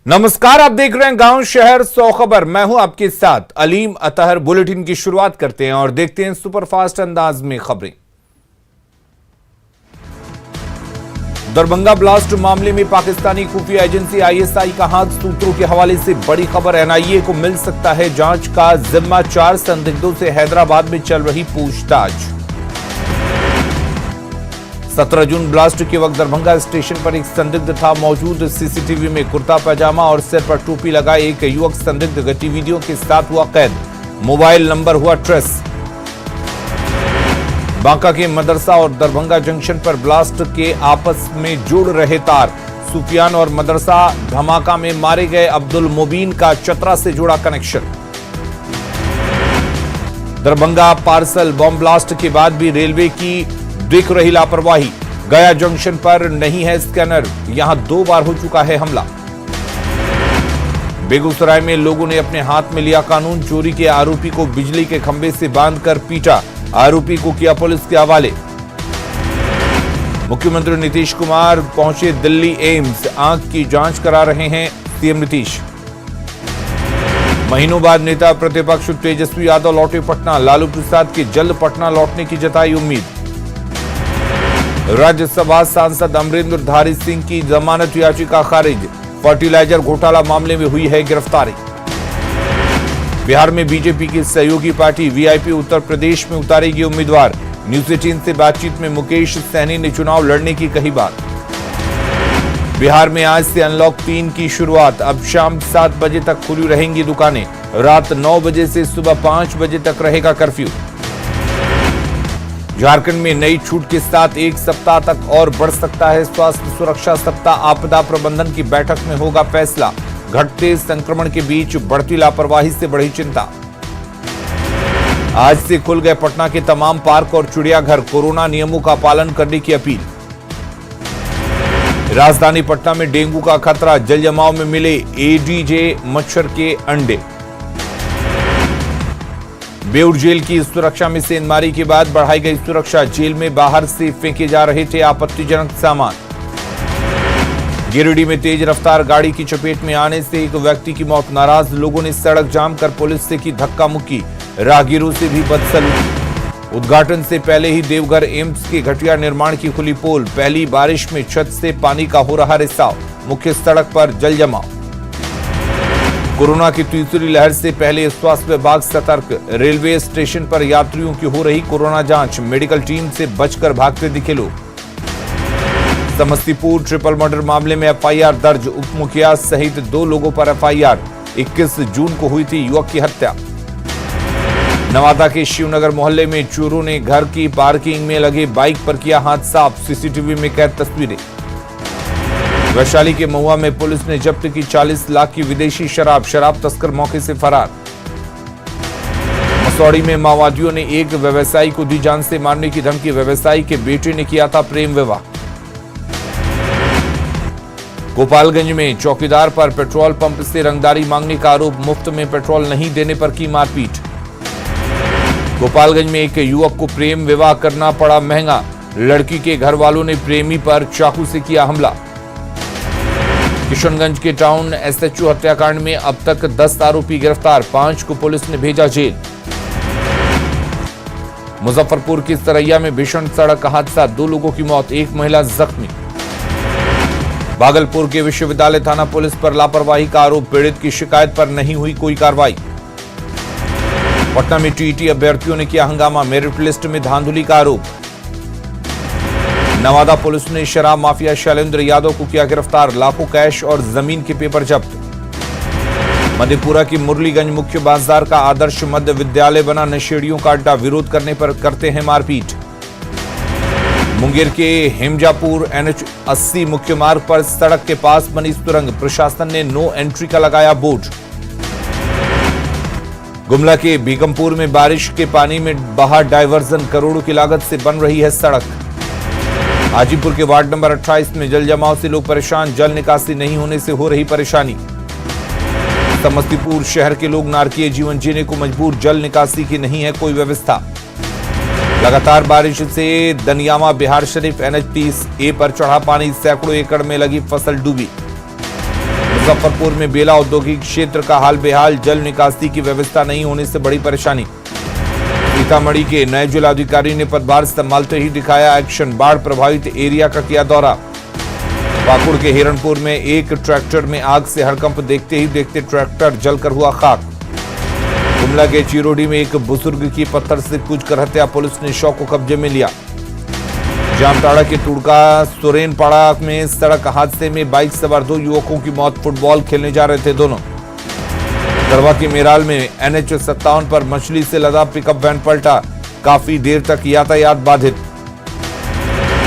नमस्कार, आप देख रहे हैं गांव शहर 100 खबर। मैं हूं आपके साथ अलीम अतहर। बुलेटिन की शुरुआत करते हैं और देखते हैं सुपरफास्ट अंदाज में खबरें। दरभंगा ब्लास्ट मामले में पाकिस्तानी खुफिया एजेंसी आईएसआई का हाथ। सूत्रों के हवाले से बड़ी खबर, एनआईए को मिल सकता है जांच का जिम्मा। 4 संदिग्धों से हैदराबाद में चल रही पूछताछ। 17 जून ब्लास्ट के वक्त दरभंगा स्टेशन पर एक संदिग्ध था मौजूद। सीसीटीवी में कुर्ता पैजामा और सिर पर टोपी लगाए एक युवक संदिग्ध गतिविधियों के साथ हुआ कैद। मोबाइल नंबर हुआ ट्रेस। बांका के मदरसा और दरभंगा जंक्शन पर ब्लास्ट के आपस में जुड़ रहे तार। सुफियान और मदरसा धमाका में मारे गए अब्दुल मुबीन का चतरा से जुड़ा connection. Darbhanga parcel bomb blast के बाद भी रेलवे की दिख रही लापरवाही। गया जंक्शन पर नहीं है स्कैनर, यहां 2 बार हो चुका है हमला। बेगूसराय में लोगों ने अपने हाथ में लिया कानून। चोरी के आरोपी को बिजली के खंभे से बांधकर पीटा। आरोपी को किया पुलिस के हवाले। मुख्यमंत्री नीतीश कुमार पहुंचे दिल्ली एम्स, आंख की जांच करा रहे हैं सीएम नीतीश। महीनों बाद नेता प्रतिपक्ष तेजस्वी यादव लौटे पटना। लालू प्रसाद के जल्द पटना लौटने की जताई उम्मीद। राज्यसभा सांसद अमरिंदर धारी सिंह की जमानत याचिका खारिज। फर्टिलाइजर घोटाला मामले में हुई है गिरफ्तारी। बिहार में बीजेपी की सहयोगी पार्टी वीआईपी उत्तर प्रदेश में उतारेगी उम्मीदवार। न्यूज 18 से बातचीत में मुकेश सहनी ने चुनाव लड़ने की कही बात। बिहार में आज से अनलॉक 3 की शुरुआत। अब शाम 7 बजे तक खुली रहेंगी दुकानें। रात 9 बजे से सुबह 5 बजे तक रहेगा कर्फ्यू। झारखंड में नई छूट के साथ 1 सप्ताह तक और बढ़ सकता है स्वास्थ्य सुरक्षा सप्ताह। आपदा प्रबंधन की बैठक में होगा फैसला। घटते संक्रमण के बीच बढ़ती लापरवाही से बढ़ी चिंता। आज से खुल गए पटना के तमाम पार्क और चिड़ियाघर। कोरोना नियमों का पालन करने की अपील। राजधानी पटना में डेंगू का खतरा। जल जमाव में मिले एडीजे मच्छर के अंडे। बेउर जेल की सुरक्षा में सेंधमारी के बाद बढ़ाई गई सुरक्षा। जेल में बाहर से फेंके जा रहे थे आपत्तिजनक सामान। गिरिडीह में तेज रफ्तार गाड़ी की चपेट में आने से एक व्यक्ति की मौत। नाराज लोगों ने सड़क जाम कर पुलिस से की धक्का मुक्की। राहगीरों से भी बदसलूकी। उद्घाटन से पहले ही देवघर एम्स के घटिया निर्माण की खुली पोल। पहली बारिश में छत से पानी का हो रहा रिसाव। मुख्य सड़क पर जल जमाव। कोरोना की तीसरी लहर से पहले स्वास्थ्य विभाग सतर्क। रेलवे स्टेशन पर यात्रियों की हो रही कोरोना जांच। मेडिकल टीम से बचकर भागते दिखे लोग। समस्तीपुर ट्रिपल मर्डर मामले में एफआईआर दर्ज। उप मुखिया सहित 2 लोगों पर एफआईआर। 21 जून को हुई थी युवक की हत्या। नवादा के शिवनगर मोहल्ले में चोरों ने घर की पार्किंग में लगे बाइक पर किया हाथ साफ। सीसीटीवी में कैद तस्वीरें। वैशाली के महुआ में पुलिस ने जब्त की 40 लाख की विदेशी शराब। शराब तस्कर मौके से फरार। मसौड़ी में माओवादियों ने एक व्यवसायी को दी जान से मारने की धमकी। व्यवसायी के बेटे ने किया था प्रेम विवाह। गोपालगंज में चौकीदार पर पेट्रोल पंप से रंगदारी मांगने का आरोप। मुफ्त में पेट्रोल नहीं देने पर की मारपीट। गोपालगंज में एक युवक को प्रेम विवाह करना पड़ा महंगा। लड़की के घर वालों ने प्रेमी पर चाकू से किया हमला। किशनगंज के टाउन एसएचओ हत्याकांड में अब तक 10 आरोपी गिरफ्तार। 5 को पुलिस ने भेजा जेल। मुजफ्फरपुर की सरैया में भीषण सड़क हादसा। 2 लोगों की मौत, 1 महिला जख्मी। भागलपुर के विश्वविद्यालय थाना पुलिस पर लापरवाही का आरोप। पीड़ित की शिकायत पर नहीं हुई कोई कार्रवाई। पटना में टीईटी अभ्यर्थियों ने किया हंगामा। मेरिट लिस्ट में धांधली का आरोप। नवादा पुलिस ने शराब माफिया शैलेंद्र यादव को किया गिरफ्तार। लाखों कैश और जमीन के पेपर जब्त। मधेपुरा की मुरलीगंज मुख्य बाजार का आदर्श मध्य विद्यालय बना। नशेड़ियों का अड्डा। विरोध करने पर करते हैं मारपीट। मुंगेर के हेमजापुर NH 80 मुख्य मार्ग पर सड़क के पास बनी सुरंग। प्रशासन ने नो एंट्री का लगाया बोर्ड। गुमला के बेगमपुर में बारिश के पानी में बहा डायवर्जन। करोड़ों की लागत से बन रही है सड़क। हाजीपुर के वार्ड नंबर 28 में जल जमाव से लोग परेशान। जल निकासी नहीं होने से हो रही परेशानी। समस्तीपुर शहर के लोग नारकीय जीवन जीने को मजबूर। जल निकासी की नहीं है कोई व्यवस्था। लगातार बारिश से दनियामा बिहार शरीफ NH 30A पर चढ़ा पानी। सैकड़ों एकड़ में लगी फसल डूबी। मुजफ्फरपुर में बेला औद्योगिक क्षेत्र का हाल बेहाल, जल निकासी की व्यवस्था नहीं होने से बड़ी परेशानी। सीतामढ़ी के नए जिलाधिकारी ने पदभार संभालते ही दिखाया एक्शन, बाढ़ प्रभावित एरिया का किया दौरा। पाकुड़ के हिरणपुर में एक ट्रैक्टर में आग से हड़कंप, देखते ही देखते ट्रैक्टर जलकर हुआ खाक। गुमला के चिरोडी में एक बुजुर्ग की पत्थर से कूचकर हत्या, पुलिस ने शव को कब्जे में लिया। जामताड़ा के तुड़का सुरेनपाड़ा में सड़क हादसे में बाइक सवार 2 युवकों की मौत, फुटबॉल खेलने जा रहे थे दोनों। गढ़वा के मेराल में NH57 पर मछली से लदा पिकअप वैन पलटा, काफी देर तक यातायात बाधित।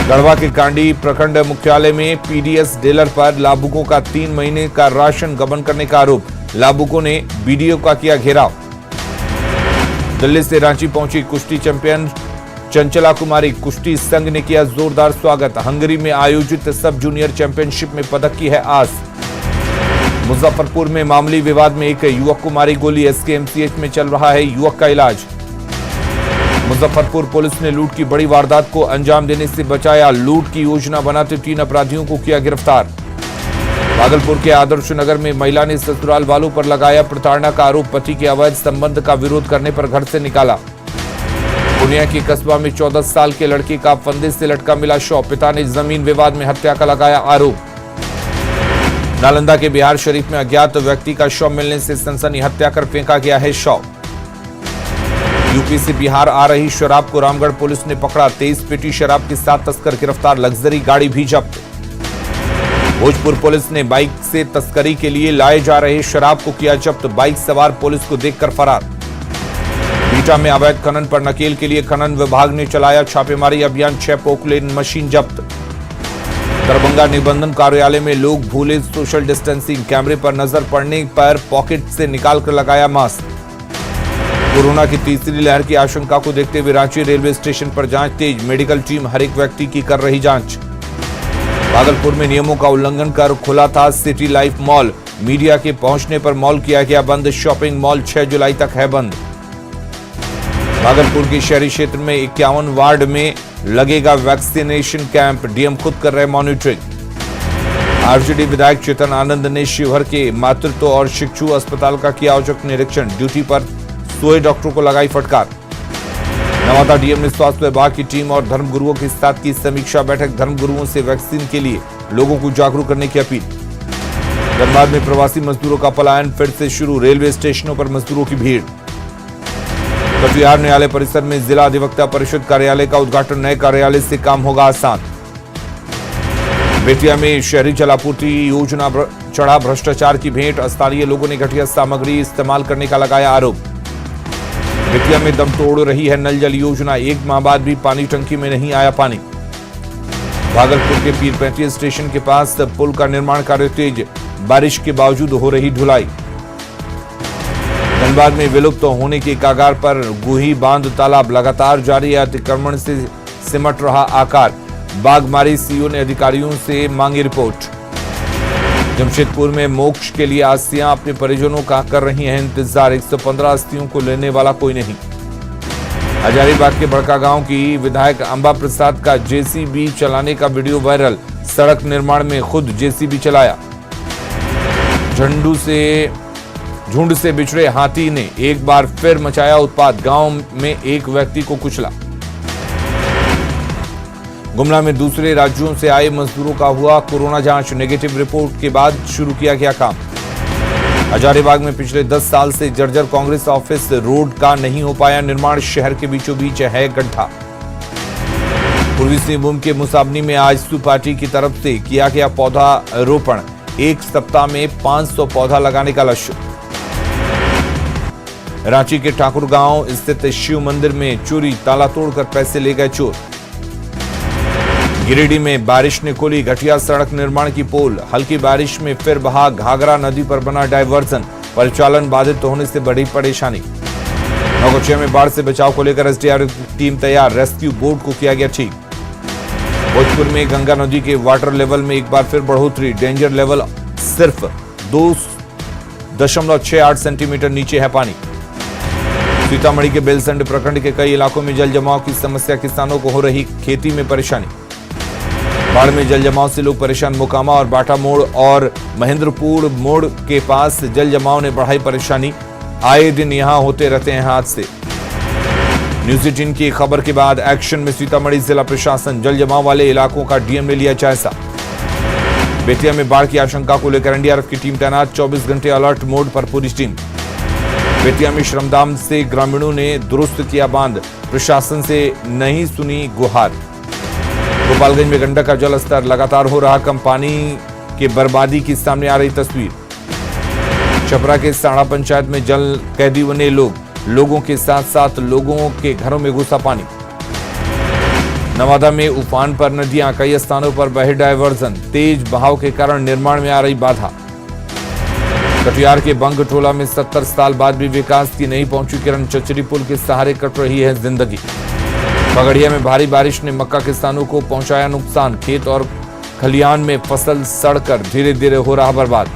गढ़वा के कांडी प्रखंड मुख्यालय में PDS डीलर पर लाभुकों का 3 महीने का राशन गबन करने का आरोप, लाभुकों ने BDO का किया घेराव। दिल्ली से रांची पहुंची कुश्ती चैंपियन चंचला कुमारी, कुश्ती संघ ने किया जोरदार स्वागत। हंगरी में आयोजित सब जूनियर चैंपियनशिप में पदक की है आस। मुजफ्फरपुर में मामूली विवाद में एक युवक को मारी गोली, SKMCH में चल रहा है युवक का इलाज। मुजफ्फरपुर पुलिस ने लूट की बड़ी वारदात को अंजाम देने से बचाया, लूट की योजना बनाते 3 अपराधियों को किया गिरफ्तार। भागलपुर के आदर्श नगर में महिला ने ससुराल वालों पर लगाया प्रताड़ना का आरोप, पति के अवैध संबंध का विरोध करने पर घर से निकाला। पूर्णिया के कस्बा में 14 साल के लड़के का फंदे से लटका मिला शव, पिता ने जमीन विवाद में हत्या का लगाया आरोप। नालंदा के बिहार शरीफ में अज्ञात व्यक्ति का शव मिलने से सनसनी, हत्या कर फेंका गया है शव। यूपी से बिहार आ रही शराब को रामगढ़ पुलिस ने पकड़ा, 23 पेटी शराब के साथ तस्कर गिरफ्तार, लग्जरी गाड़ी भी जब्त। भोजपुर पुलिस ने बाइक से तस्करी के लिए लाए जा रहे शराब को किया जब्त, बाइक सवार पुलिस को देखकर फरार। बीटा में अवैध खनन पर नकेल के लिए खनन विभाग ने चलाया छापेमारी अभियान, 6 पोकलेन मशीन जब्त। दरभंगा निबंधन कार्यालय में लोग भूले सोशल डिस्टेंसिंग, कैमरे पर नजर पड़ने पर पॉकेट से निकालकर लगाया मास्क। कोरोना की तीसरी लहर की आशंका को देखते हुए रांची रेलवे स्टेशन पर जांच तेज, मेडिकल टीम हर एक व्यक्ति की कर रही जांच। भागलपुर में नियमों का उल्लंघन कर खुला था सिटी लाइफ मॉल, मीडिया के पहुंचने पर मॉल किया गया बंद, शॉपिंग मॉल 6 जुलाई तक है बंद। भागलपुर के शहरी क्षेत्र में 51 वार्ड में लगेगा वैक्सीनेशन कैंप, डीएम खुद कर रहे मॉनिटरिंग। आरजेडी विधायक चेतन आनंद ने शिवहर के मातृत्व और शिशु अस्पताल का किया औचक निरीक्षण, ड्यूटी पर सोए डॉक्टर को लगाई फटकार। नवादा डीएम ने स्वास्थ्य विभाग की टीम और धर्मगुरुओं के साथ की समीक्षा बैठक, धर्मगुरुओं से वैक्सीन के लिए लोगों को जागरूक करने की अपील। धनबाद में प्रवासी मजदूरों का पलायन फिर से शुरू, रेलवे स्टेशनों पर मजदूरों की भीड़। कटिहार न्यायालय परिसर में जिला अधिवक्ता परिषद कार्यालय का उद्घाटन, नए कार्यालय से काम होगा आसान। बेतिया में शहरी जलापूर्ति योजना चढ़ा भ्रष्टाचार की भेंट, स्थानीय लोगों ने घटिया सामग्री इस्तेमाल करने का लगाया आरोप। बेतिया में दम तोड़ रही है नल जल योजना, 1 माह बाद भी पानी टंकी में नहीं आया पानी। भागलपुर के पीरपैंती स्टेशन के पास पुल का निर्माण कार्य तेज, बारिश के बावजूद हो रही ढुलाई। धनबाद में विलुप्त होने के कगार पर गुही बांध तालाब, लगातार जारी अतिक्रमण से सिमट रहा आकार, बागमारी सीओ ने अधिकारियों से मांगी रिपोर्ट। जमशेदपुर में मोक्ष के लिए अस्थियां अपने परिजनों का कर रही हैं इंतजार, 115 अस्थियों को लेने वाला कोई नहीं। हजारीबाग के बड़का गांव की विधायक अंबा प्रसाद का जेसीबी चलाने का वीडियो वायरल, सड़क निर्माण में खुद जेसीबी चलाया। झुंड से बिछड़े हाथी ने एक बार फिर मचाया उत्पात, गांव में एक व्यक्ति को कुचला। गुमला में दूसरे राज्यों से आए मजदूरों का हुआ कोरोना जांच, नेगेटिव रिपोर्ट के बाद शुरू किया गया काम। हजारीबाग में पिछले 10 साल से जर्जर कांग्रेस ऑफिस रोड का नहीं हो पाया निर्माण, शहर के बीचों बीच है गड्ढा। पूर्वी सिंहभूम के मुसाबनी में आजसू पार्टी की तरफ से किया गया पौधा रोपण, 1 सप्ताह में 500 पौधा लगाने का लक्ष्य। रांची के ठाकुर गांव स्थित शिव मंदिर में चोरी, ताला तोड़कर पैसे ले गए चोर। गिरिडीह में बारिश ने खोली घटिया सड़क निर्माण की पोल, हल्की बारिश में फिर बहा घाघरा नदी पर बना डायवर्जन, परिचालन बाधित होने से बड़ी परेशानी। नौगछिया में बाढ़ से बचाव को लेकर एसडीआरएफ टीम तैयार, रेस्क्यू बोट को किया गया ठीक। भोजपुर में गंगा नदी के वाटर लेवल में एक बार फिर बढ़ोतरी, डेंजर लेवल सिर्फ 2.68 सेंटीमीटर नीचे है पानी। सीतामढ़ी के बेलसंड प्रखंड के कई इलाकों में जल जमाव की समस्या, किसानों को हो रही खेती में परेशानी। बाढ़ में जल जमाव से लोग परेशान। मोकामा और बाटा मोड़ और महेंद्रपुर मोड़ के पास जल जमाव ने बढ़ाई परेशानी। आए दिन यहां होते रहते हैं हादसे। न्यूज 18 की खबर के बाद एक्शन में सीतामढ़ी जिला प्रशासन। जल जमाव वाले इलाकों का डीएम ने लिया जायजा। बेतिया में बाढ़ की आशंका को लेकर एनडीआरएफ की टीम तैनात। 24 घंटे अलर्ट मोड पर पूरी टीम। बेतिया में श्रमदान से ग्रामीणों ने दुरुस्त किया बांध। प्रशासन से नहीं सुनी गुहार। गोपालगंज में गंडक का जल स्तर लगातार हो रहा कम। पानी के बर्बादी की सामने आ रही तस्वीर। छपरा के साड़ा पंचायत में जल कैदी बने लोगों के साथ साथ लोगों के घरों में घुसा पानी। नवादा में उफान पर नदियां। कई स्थानों पर बहे डायवर्जन। तेज बहाव के कारण निर्माण में आ रही बाधा। कटिहार के बंग टोला में 70 साल बाद भी विकास की नहीं पहुंची किरण। चचरी पुल के सहारे कट रही है जिंदगी। पगड़िया में भारी बारिश ने मक्का किसानों को पहुंचाया नुकसान। खेत और खलिहान में फसल सड़कर धीरे धीरे हो रहा बर्बाद।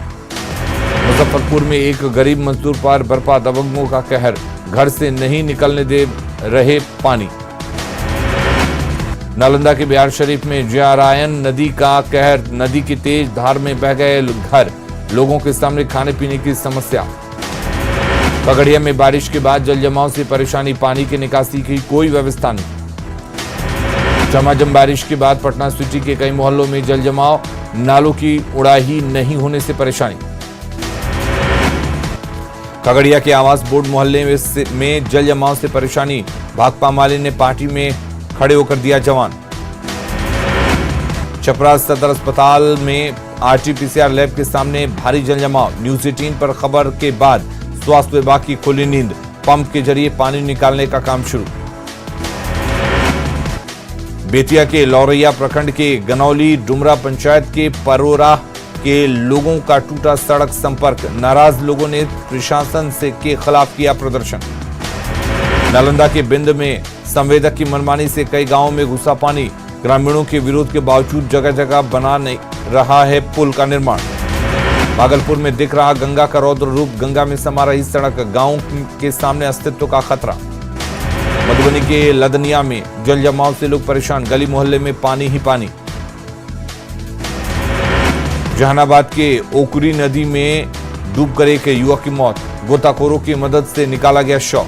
मुजफ्फरपुर में एक गरीब मजदूर पर बरपा दबंगों का कहर। घर से नहीं निकलने दे रहे पानी। नालंदा के बिहार शरीफ में जयारायन नदी का कहर। नदी की तेज धार में बह गए घर। लोगों के सामने खाने पीने की समस्या। पगड़िया में बारिश के बाद जल जमाव से परेशानी। पानी की निकासी की कोई व्यवस्था नहीं। झमाझम बारिश के बाद पटना सिटी के कई मोहल्लों में जल जमाव। नालों की उड़ाही नहीं होने से परेशानी। खगड़िया के आवास बोर्ड मोहल्ले में जल जमाव से परेशानी। भाकपा माले ने पार्टी में खड़े होकर दिया जवान। छपरा सदर अस्पताल में आरटीपीसीआर लैब के सामने भारी जल जमाव। न्यूज 18 पर खबर के बाद स्वास्थ्य विभाग की खुली नींद। पंप के जरिए पानी निकालने का काम शुरू। बेतिया के लौरैया प्रखंड के गनौली डुमरा पंचायत के परोरा के लोगों का टूटा सड़क संपर्क। नाराज लोगों ने प्रशासन के खिलाफ किया प्रदर्शन। नालंदा के बिंद में संवेदक की मनमानी से कई गांवों में घुसा पानी। ग्रामीणों के विरोध के बावजूद जगह जगह बना नहीं रहा है पुल का निर्माण। भागलपुर में दिख रहा गंगा का रौद्र रूप। गंगा में समा रही सड़क। गांव के सामने अस्तित्व का खतरा। मधुबनी के लदनिया में जल जमाव से लोग परेशान। गली मोहल्ले में पानी ही पानी। जहानाबाद के ओकरी नदी में डूबकर एक युवक की मौत। गोताखोरों की मदद से निकाला गया शव।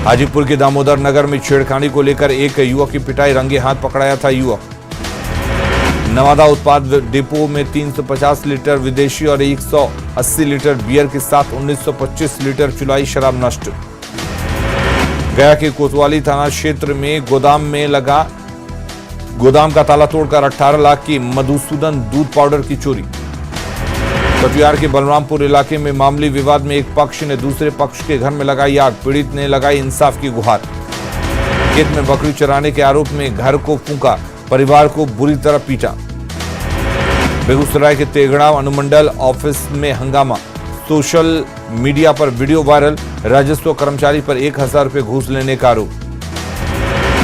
हाजीपुर के दामोदर नगर में छेड़खानी को लेकर एक युवक की पिटाई। रंगे हाथ पकड़ाया था युवक। नवादा उत्पाद डिपो में 350 लीटर विदेशी और 180 लीटर बियर के साथ 1925 लीटर चुलाई शराब नष्ट। गया के कोतवाली थाना क्षेत्र में गोदाम का ताला तोड़कर 18 लाख की मधुसूदन दूध पाउडर की चोरी। कटिहार के बलरामपुर इलाके में मामूली विवाद में एक पक्ष ने दूसरे पक्ष के घर में लगाई आग। पीड़ित ने लगाई इंसाफ की गुहार। खेत में बकरी चराने के आरोप में घर को फूंका। परिवार को बुरी तरह पीटा। बेगूसराय के तेगड़ा अनुमंडल ऑफिस में हंगामा। सोशल मीडिया पर वीडियो वायरल। राजस्व कर्मचारी पर 1000 रुपए घूस लेने का आरोप।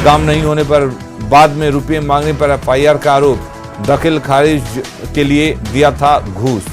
काम नहीं होने पर बाद में रुपये मांगने पर एफआईआर का आरोप। दखल खारिज के लिए दिया था घूस।